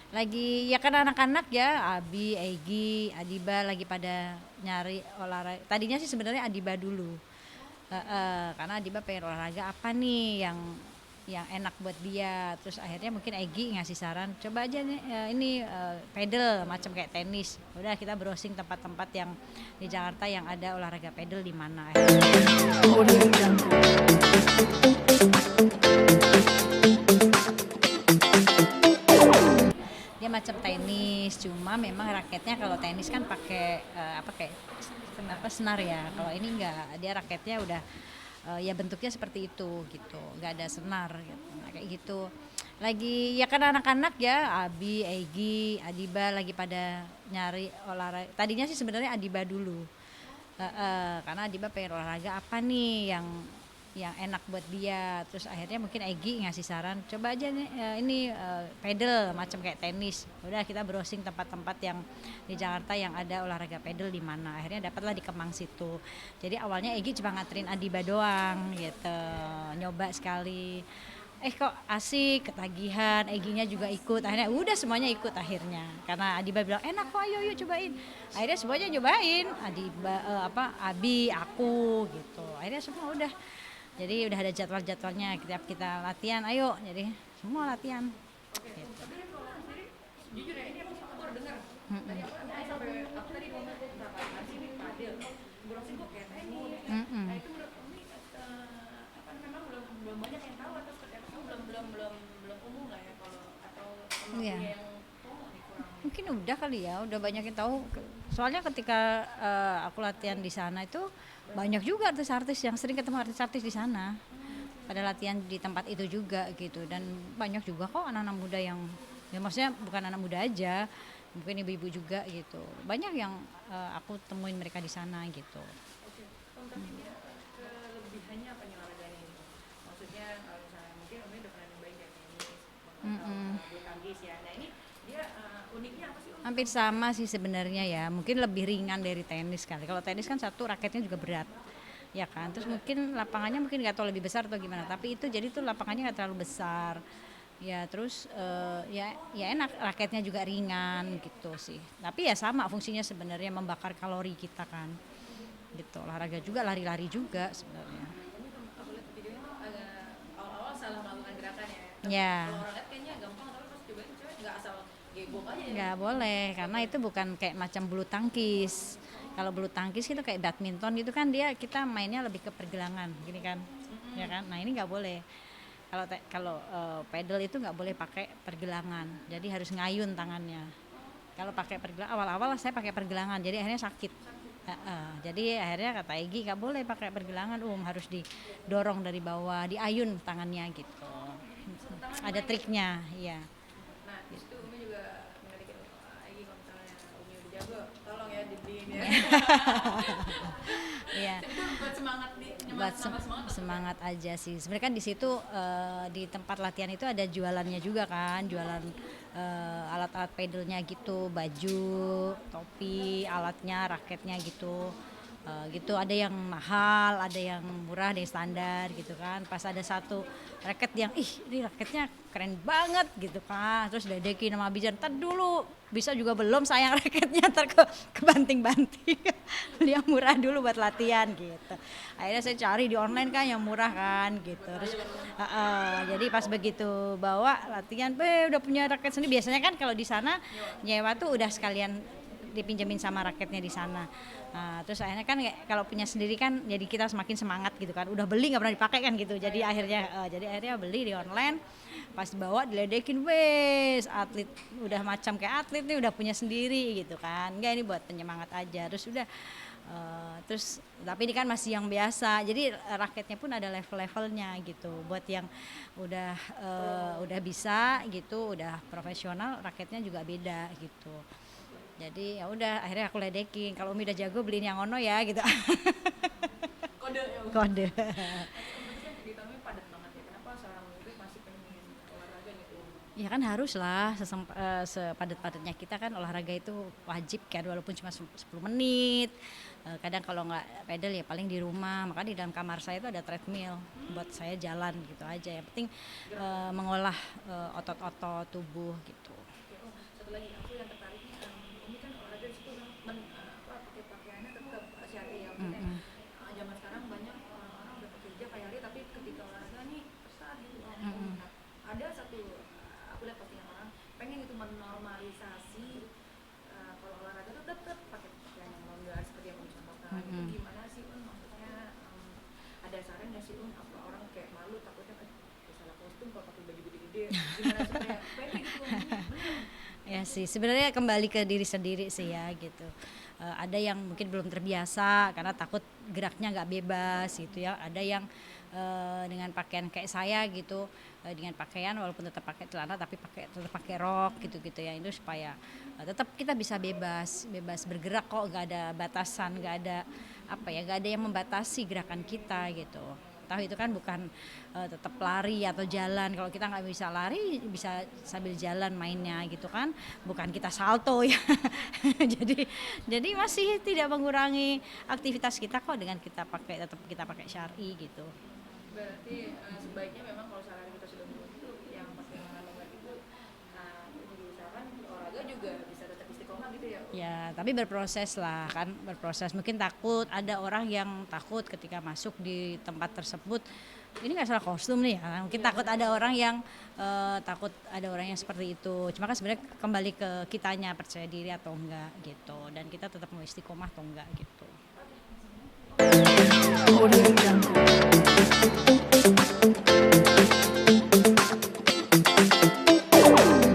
Lagi ya kan anak-anak ya, Abi, Egi, Adiba lagi pada nyari olahraga. Tadinya sih sebenarnya Adiba dulu. Karena Adiba pengen olahraga apa nih yang enak buat dia. Terus akhirnya mungkin Egi ngasih saran, coba aja nih ini pedal macam kayak tenis. Udah kita browsing tempat-tempat yang di Jakarta yang ada olahraga pedal di mana. Dia macam tenis, cuma memang raketnya kalau tenis kan pakai apa kayak senar ya. Kalau ini enggak, dia raketnya udah ya bentuknya seperti itu gitu, nggak ada senar gitu. Nah, kayak gitu. Lagi ya kan anak-anak ya, Abi, Egi, Adiba lagi pada nyari olahraga. Tadinya sih sebenarnya Adiba dulu. Karena Adiba pengen olahraga apa nih yang enak buat dia. Terus akhirnya mungkin Egi ngasih saran, coba aja nih ini pedal macam kayak tenis. Udah kita browsing tempat-tempat yang di Jakarta yang ada olahraga pedal di mana. Akhirnya dapatlah di Kemang situ. Jadi awalnya Egi cuma nganterin Adiba doang gitu. Nyoba sekali. Kok asik, ketagihan, Eginya juga ikut. Akhirnya udah semuanya ikut akhirnya. Karena Adiba bilang enak kok, ayo yuk cobain. Akhirnya semuanya nyobain. Adiba Abi, aku gitu. Akhirnya semua udah. Jadi udah ada jadwal-jadwalnya. Setiap kita latihan, ayo. Jadi semua latihan. Gitu. Jujur ya ini aku baru dengar. Tadi Mm-mm. aku tadi ngomong berapa nasi ini padel. Browsing kok kayak tenis. Nah Mm-mm. itu menurut Umi apa memang belum belum banyak yang tahu atau seperti apa? Belum umum lah ya kalau atau emang Iya. punya yang FOMO nih kurang. Mungkin udah kali ya, udah banyak yang tahu. Soalnya ketika aku latihan di sana itu banyak juga artis-artis yang sering ketemu artis-artis di sana. Pada latihan di tempat itu juga gitu, dan banyak juga kok anak-anak muda yang ya maksudnya bukan anak muda aja, mungkin ibu-ibu juga gitu, banyak yang aku temuin mereka di sana gitu. Oke. Tapi dia kelebihannya apa nih olahraganya ini? Maksudnya kalau misalnya mungkin Umi udah pernah nyobain kayak tenis atau Mm-mm. bulu tangkis ya. Nah ini dia uniknya apa sih Umi? Hampir sama sih sebenarnya ya, mungkin lebih ringan dari tenis kali. Kalau tenis kan satu raketnya juga berat ya kan, terus mungkin lapangannya mungkin nggak tahu lebih besar atau gimana, tapi itu jadi tuh lapangannya nggak terlalu besar ya. Terus ya enak, raketnya juga ringan gitu sih, tapi ya sama fungsinya sebenarnya, membakar kalori kita kan gitu. Olahraga juga, lari-lari juga sebenarnya. Ini aku lihat videonya tuh agak awal-awal salah melakukan gerakan ya. Tapi Ya kalau orang lihat kayaknya gampang, tapi pas cobain cewek nggak asal gebok aja ya. nggak boleh, karena itu bukan kayak macam bulu tangkis. Kalau bulu tangkis itu kayak badminton gitu kan, dia kita mainnya lebih ke pergelangan gini kan, ya kan. Nah ini nggak boleh. Kalau pedal itu nggak boleh pakai pergelangan, jadi harus ngayun tangannya. Kalau pakai pergelangan, awal-awal saya pakai pergelangan, jadi akhirnya sakit. Jadi akhirnya kata Egi nggak boleh pakai pergelangan, harus didorong dari bawah, diayun tangannya gitu. Tangan Ada main ya. triknya, iya. Nah di situ Umi juga ngeliatin lagi kalau misalnya Umi udah jago, tolong ya dibeliin ya. Iya, Itu buat semangat nih, buat nambah semangat atau gimana? semangat aja sih. Sebenarnya kan di situ di tempat latihan itu ada jualannya juga kan, jualan alat-alat pedalnya gitu, baju, topi, alatnya, raketnya gitu. Gitu ada yang mahal, ada yang murah, ada yang standar gitu kan. Pas ada satu raket yang ini raketnya keren banget gitu kan, terus ledekin sama Bijan, ntar dulu bisa juga belum sayang raketnya, ntar kebanting-banting. Beli yang murah dulu buat latihan gitu. Akhirnya saya cari di online kan yang murah kan gitu. Terus jadi pas begitu bawa latihan, udah punya raket sendiri. Biasanya kan kalau di sana nyewa tuh udah sekalian dipinjemin sama raketnya di sana. Nah, terus akhirnya kan kalau punya sendiri kan jadi kita semakin semangat gitu kan. Udah beli nggak pernah dipakai kan gitu. Jadi akhirnya beli di online. Pas bawa diledekin, wes atlet, udah macam kayak atlet nih, udah punya sendiri gitu kan. Enggak, ini buat penyemangat aja. Terus udah terus tapi ini kan masih yang biasa. Jadi raketnya pun ada level-levelnya gitu. Buat yang udah bisa gitu, udah profesional, raketnya juga beda gitu. Jadi ya udah akhirnya aku ledekin, kalau Umi udah jago beliin yang ono ya gitu. Kode ya Umi. Kode. Tapi kan kegiatan Umi padat banget ya. Kenapa seorang murid masih pengen olahraga gitu? Ya kan harus lah, sepadat-padatnya kita kan olahraga itu wajib kan, walaupun cuma 10 menit. Kadang kalau nggak pedal ya paling di rumah, makanya di dalam kamar saya itu ada treadmill buat saya jalan gitu aja. Yang penting mengolah otot-otot tubuh gitu. sih apa orang kayak malu takutnya kan salah kostum kalau pakai baju gede-gede gimana supaya pede gitu Ya sih, sebenarnya kembali ke diri sendiri sih ya gitu. Ada yang mungkin belum terbiasa karena takut geraknya nggak bebas gitu ya. Ada yang dengan pakaian kayak saya gitu, dengan pakaian walaupun tetap pakai celana tapi tetap pakai rok gitu-gitu ya. Itu supaya tetap kita bisa bebas bergerak kok, nggak ada batasan, nggak ada apa ya, nggak ada yang membatasi gerakan kita gitu. Tahu itu kan bukan tetap lari atau jalan. Kalau kita nggak bisa lari, bisa sambil jalan mainnya gitu kan, bukan kita salto ya. jadi masih tidak mengurangi aktivitas kita kok dengan tetap kita pakai syar'i gitu. berarti sebaiknya memang kalau misalnya kita sudah mulai itu yang pakai lengan longgar itu ini diusahakan olahraga juga bisa tetap istiqomah gitu ya. Ya, tapi berproses lah kan, berproses. Mungkin ada orang yang takut ketika masuk di tempat tersebut. Ini nggak salah kostum nih ya. Mungkin takut ada orang yang seperti itu. Cuma kan sebenarnya kembali ke kitanya percaya diri atau enggak gitu. Dan kita tetap mau istiqomah atau enggak gitu. Audio Jungle.